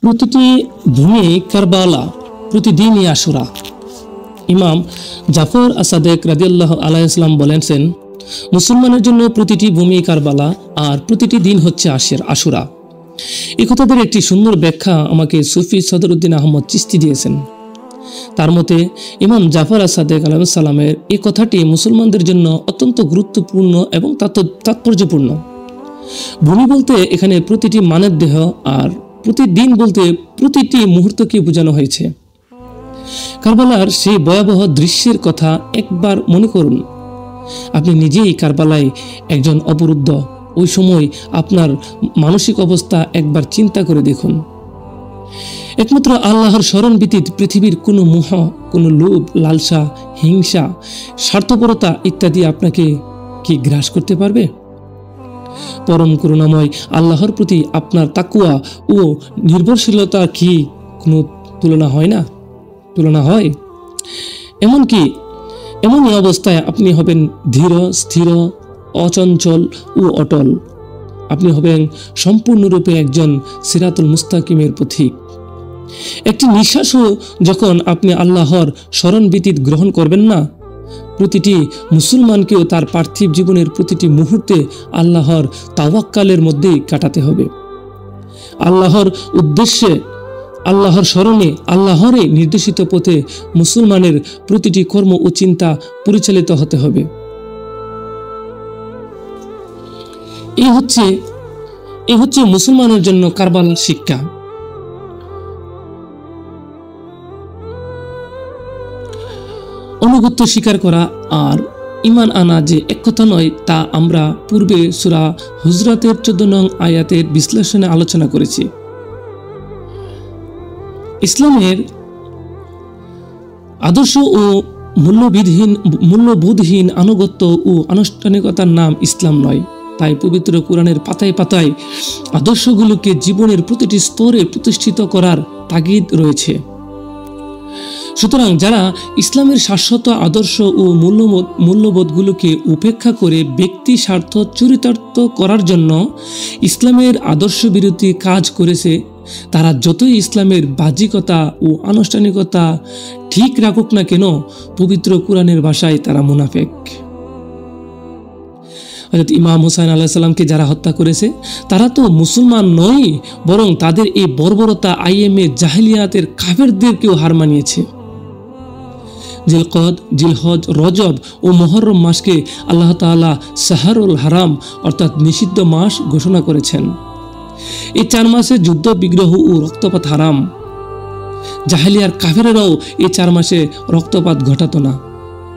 প্রতিটি ভূমি কারবালা, প্রতিদিনই আশুরা। ইমাম জাফর আসাদেক রাদিয়াল্লাহু আলাইহিস বলেছেন, মুসলমানের জন্য প্রতিটি ভূমি কারবালা আর প্রতিটি দিন হচ্ছে আশুরা। এই কথাদের একটি সুন্দর ব্যাখ্যা আমাকে সুফি সদরুদ্দিন আহমদ চিশতি দিয়েছেন। তার মতে ইমাম জাফর আসাদেক আলাইহিস সালামের এই কথাটি মুসলমানদের জন্য অত্যন্ত গুরুত্বপূর্ণ এবং তাৎপর্যপূর্ণ। ভূমি বলতে এখানে প্রতিটি মানব দেহ, আর প্রতিদিন বলতে প্রতিটি মুহূর্তকে বোঝানো হয়েছে। কারবালার সেই ভয়াবহ দৃশ্যের কথা একবার মনে করুন। আপনি নিজেই কারবালায় একজন অবরুদ্ধ। ওই সময় আপনার মানসিক অবস্থা একবার চিন্তা করে দেখুন। একমাত্র আল্লাহর স্মরণ ব্যতীত পৃথিবীর কোনো মোহ, কোনো লোভ, লালসা, হিংসা, স্বার্থপরতা ইত্যাদি আপনাকে কি গ্রাস করতে পারবে? পরম করুণাময় আল্লাহর প্রতি আপনার তাকওয়া ও নির্ভরশীলতা কি কোনো তুলনা হয়? এমনই অবস্থায় আপনি হবেন ধীর, স্থির, অচঞ্চল ও অটল। আপনি হবেন সম্পূর্ণরূপে একজন সিরাতুল মুস্তাকিমের পথিক। একটি নিঃশ্বাসও যখন আপনি আল্লাহর স্মরণ ব্যতীত গ্রহণ করবেন না, প্রতিটি মুসলমানকেও তার পার্থিব জীবনের প্রতিটি মুহূর্তে আল্লাহর তাওয়াক্কালের মধ্যেই কাটাতে হবে। আল্লাহর উদ্দেশ্যে, আল্লাহর স্মরণে, আল্লাহরে নির্দেশিত পথে মুসলমানের প্রতিটি কর্ম ও চিন্তা পরিচালিত হতে হবে। এই হচ্ছে মুসলমানের জন্য কারবালার শিক্ষা। অনুগত্য স্বীকার করা আর ঈমান আনা যে এক কথা নয়, তা আমরা পূর্বে সূরা হুজরাতের 14 নং আয়াতের বিশ্লেষণে আলোচনা করেছি। ইসলামের আদর্শ ও মূল্যবোধহীন আনুগত্য ও আনুষ্ঠানিকতার নাম ইসলাম নয়। তাই পবিত্র কোরআনের পাতায় পাতায় আদর্শগুলোকে জীবনের প্রতিটি স্তরে প্রতিষ্ঠিত করার তাগিদ রয়েছে। সুতরাং যারা ইসলামের শাশ্বত আদর্শ ও মূল্যবোধগুলোকে উপেক্ষা করে ব্যক্তি স্বার্থ চরিতার্থ করার জন্য ইসলামের আদর্শ বিরোধী কাজ করেছে, তারা যতই ইসলামের বাহ্যিকতা ও আনুষ্ঠানিকতা ঠিক রাখুক না কেন, পবিত্র কোরআনের ভাষায় তারা মুনাফিক। হযরত ইমাম হুসাইন আলাইহিস সালামকে যারা হত্যা করেছে, তারা তো মুসলমান নয়, বরং তাদের এই বর্বরতা আইএমএ জাহেলিয়াতের কাফেরদেরকেও হার মানিয়েছে। জিলকদ, জিলহজ, রজব ও মুহররম মাসকে আল্লাহ তাআলা শাহরুল হারাম অর্থাৎ নিষিদ্ধ মাস ঘোষণা করেছেন। এই 4 মাসে যুদ্ধ, বিগ্রহ ও রক্তপাত হারাম। জাহেলিয়ার কাফেরেরাও এই 4 মাসে রক্তপাত ঘটাতো না।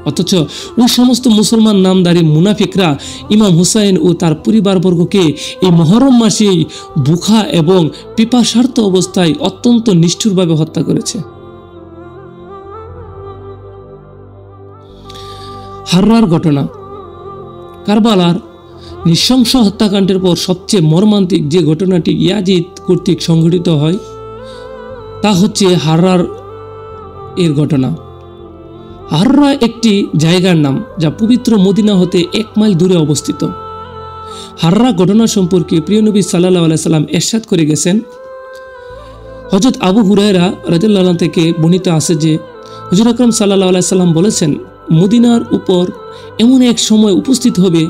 অথচ ওই সমস্ত মুসলমান নামধারী মুনাফিকরা ইমাম হুসাইন ও তার পরিবারবর্গকে এই মুহররম মাসেই ভুখা এবং পিপাসার্ত অবস্থায় অত্যন্ত নিষ্ঠুরভাবে হত্যা করেছে। হাররার ঘটনা। কারবালার নৃশংস হত্যাকাণ্ডের পর সবচেয়ে মর্মান্তিক যে ঘটনাটি ইয়াজিদ কর্তৃক সংঘটিত হয়, তা হচ্ছে হাররার এর ঘটনা। হাররা একটি জায়গার নাম, যা পবিত্র মদিনা হতে 1 মাইল দূরে অবস্থিত। হাররা ঘটনা সম্পর্কে প্রিয় নবী সাল্লাল্লাহু আলাইহি সাল্লাম ইরশাদ করে গেছেন। হযরত আবু হুরায়রা রাদিয়াল্লাহু আনহু থেকে বর্ণিত আছে যে হুজুর আকরাম সাল্লাল্লাহু আলাইহি সাল্লাম বলেছেন, মদিনার উপর এমন এক সময় উপস্থিত হবে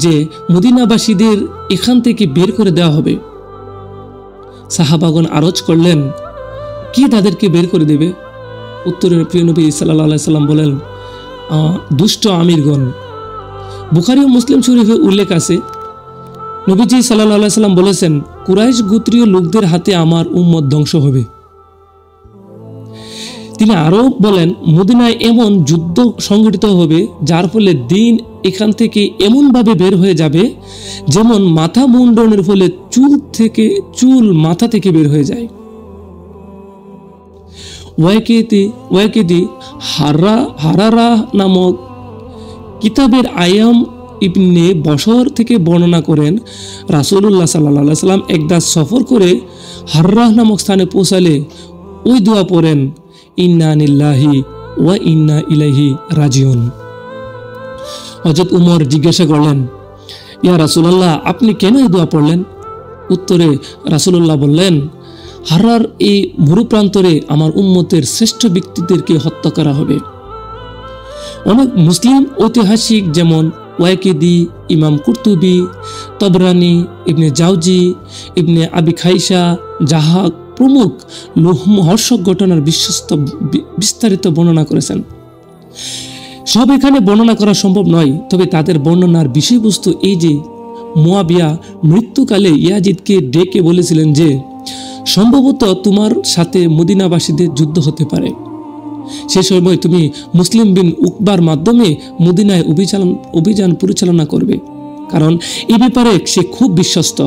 যে মদিনাবাসীদের এখান থেকে বের করে দেওয়া হবে। সাহাবাগণ আরজ করলেন, কি তাদেরকে বের করে দেবে? উত্তরে প্রিয় নবী সাল্লাল্লাহু আলাইহি সাল্লাম বলেন, দুষ্ট আমিরগণ। বুখারী ও মুসলিম শরীফে উল্লেখ আছে, নবীজি সাল্লাল্লাহু আলাইহি সাল্লাম বলেছেন, কুরাইশ গোত্রীয় লোকদের হাতে আমার উম্মত ধ্বংস হবে। তিনি আরও বলেন, মদিনায় এমন যুদ্ধ সংঘটিত হবে যার ফলে দিন এখান থেকে এমনভাবে বের হয়ে যাবে যেমন মাথা মুন্ডনের ফলে চুল মাথা থেকে বের হয়ে যায়। ওয়াকিদি হারারা নামক কিতাবের আয়াম ইবনে বশর থেকে বর্ণনা করেন, রাসূলুল্লাহ সাল্লাল্লাহু আলাইহি সাল্লাম একদা সফর করে হাররাহ নামক স্থানে পৌঁছালে ওই দোয়া পড়েন, ইন্না লিল্লাহি ওয়া ইন্না ইলাইহি রাজিউন। হযরত উমর জিজ্ঞাসা করলেন, ইয়া রাসূলুল্লাহ, আপনি কেন এই দোয়া পড়লেন? উত্তরে রাসূলুল্লাহ বললেন, হারার এই মরুপ্রান্তরে আমার উম্মতের শ্রেষ্ঠ ব্যক্তিদেরকে হত্যা করা হবে। অনেক মুসলিম ঐতিহাসিক যেমন ওয়াকিদি, ইমাম কুরতুবি, তবরানি, ইবনে জাউজি, ইবনে আবি খাইসা, জাহাক প্রমুখ লোমহর্ষক ঘটনার বিস্তারিত বর্ণনা করেছেন। সব এখানে বর্ণনা করা সম্ভব নয়, তবে তাদের বর্ণনার বিষয়বস্তু এই যে মুয়াবিয়া মৃত্যুকালে ইয়াজিদকে ডেকে বলেছিলেন যে সম্ভবত তোমার সাথে মদিনাবাসীদের যুদ্ধ হতে পারে। সে সময় তুমি মুসলিম বিন উকবার মাধ্যমে মদিনায় অভিযান পরিচালনা করবে, কারণ এ ব্যাপারে সে খুব বিশ্বস্ত।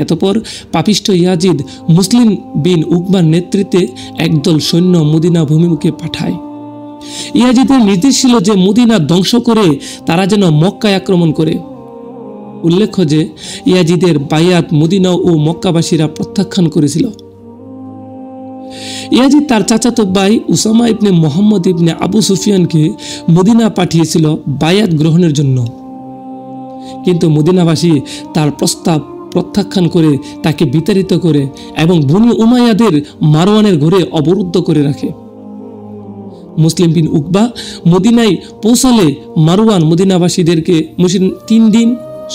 এতপর পাপিষ্ঠ ইয়াজিদ মুসলিম বিন উকবার নেতৃত্বে একদল সৈন্য মদিনা ভূমিমুখে পাঠায়। ইয়াজিদের নির্দেশ ছিল যে মদিনা ধ্বংস করে তারা যেন মক্কায় আক্রমণ করে। উল্লেখ্য যে ইয়াজিদের বায়াত মদিনা ও মক্কাবাসীরা প্রত্যাখ্যান করেছিল। ইয়াজিদ তার চাচাতো ভাই উসামা ইবনে মোহাম্মদ ইবনে আবু সুফিয়ানকে মদিনা পাঠিয়েছিল বায়াত গ্রহণের জন্য, কিন্তু মদিনাবাসী তার প্রস্তাব প্রত্যাখ্যান করে তাকে বিতাড়িত করে এবং বনি উমাইয়াদের মারওয়ানের ঘরে অবরুদ্ধ করে রাখে। মুসলিম বিন উকবা মদিনায় পৌঁছালে মারওয়ান মদিনাবাসীদেরকে 3 দিন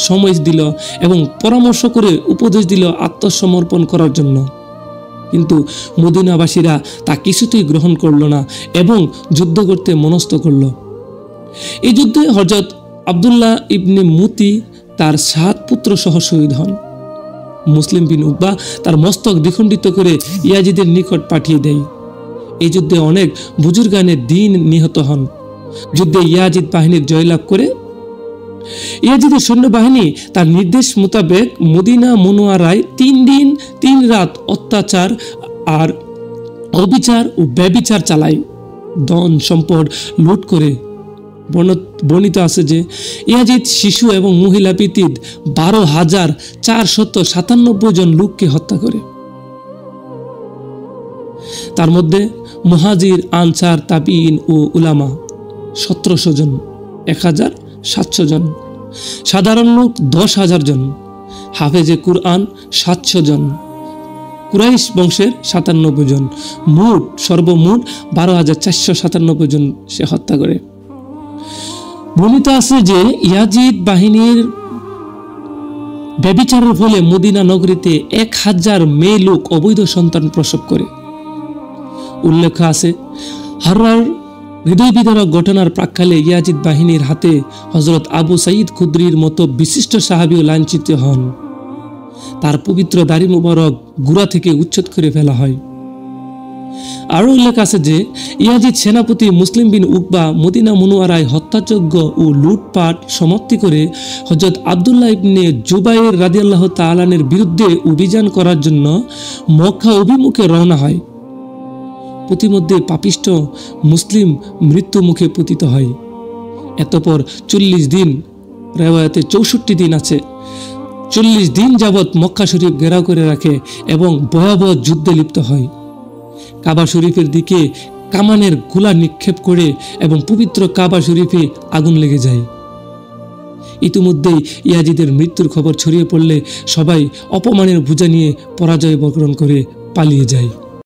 সময় দিল এবং পরামর্শ করে উপদেশ দিল আত্মসমর্পণ করার জন্য, কিন্তু মদিনাবাসীরা তা কিছুতেই গ্রহণ করল না এবং যুদ্ধ করতে মনস্থ করল। এই যুদ্ধে হযরত আব্দুল্লাহ ইবনে মুতি তার 7 পুত্র সহ শহীদ হন। মুসলিম বিন উকবা তার মস্তক দ্বিখণ্ডিত করে ইয়াজিদের নিকট পাঠিয়ে দেয়। এই যুদ্ধে অনেক বুজুর্গানের দিন নিহত হন। যুদ্ধে ইয়াজিদ বাহিনীর জয়লাভ করে ইয়াজিদের সৈন্যবাহিনী তার নির্দেশ মোতাবেক মদিনা মুনওয়ারায় 3 দিন 3 রাত অত্যাচার আর অবিচার ও ব্যভিচার চালায়, ধন সম্পদ লুট করে। বর্ণিত আছে যে ইয়াজিদ শিশু এবং মহিলা ব্যতীত 12,497 জন লোককে হত্যা করে। তার মধ্যে মুহাজির, আনসার, তাবিঈন ও উলামা 1700 জন, 1700 জন, সাধারণ লোক 10,000 জন, হাফেজে কুরআন 700 জন, কুরাইশ বংশের 97 জন, সর্বমোট 12,497 জন সে হত্যা করে। বর্ণিত আছে যে ইয়াজিদ বাহিনীর ব্যভিচারের ফলে মদিনা নগরীতে 1000 মেয়ে লোক অবৈধ সন্তান প্রসব করে। উল্লেখ আছে হাররার হৃদয় বিদারক ঘটনার প্রাক্কালে ইয়াজিদ বাহিনীর হাতে হযরত আবু সাঈদ খুদরির মতো বিশিষ্ট সাহাবীও লাঞ্ছিত হন। তার পবিত্র দাড়ি মুবারক গুড়া থেকে উচ্ছেদ করে ফেলা হয়। আরও উল্লেখ আছে যে ইয়াজিদ সেনাপতি মুসলিম বিন উকবা মদিনা মুনওয়ারায় হত্যাযজ্ঞ ও লুটপাট সমাপ্তি করে হযরত আব্দুল্লাহ ইবনে জুবাইর রাদিয়াল্লাহু তাআলার বিরুদ্ধে অভিযান করার জন্য মক্কা অভিমুখে রওনা হয়। প্রতিমধ্যে পাপিষ্ঠ মুসলিম মৃত্যু মুখে পতিত হয়। এতপর 40 দিন, রেওয়ায়াতে 64 দিন আছে, 40 দিন যাবৎ মক্কা শরীফ ঘেরাও করে রাখে এবং ভয়াবহ যুদ্ধে লিপ্ত হয়। কাবা শরীফের দিকে কামানের গোলা নিক্ষেপ করে এবং পবিত্র কাবা শরীফে আগুন লেগে যায়। ইতিমধ্যেই ইয়াজিদের মৃত্যুর খবর ছড়িয়ে পড়লে সবাই অপমানের বোঝা নিয়ে পরাজয় বরণ করে পালিয়ে যায়।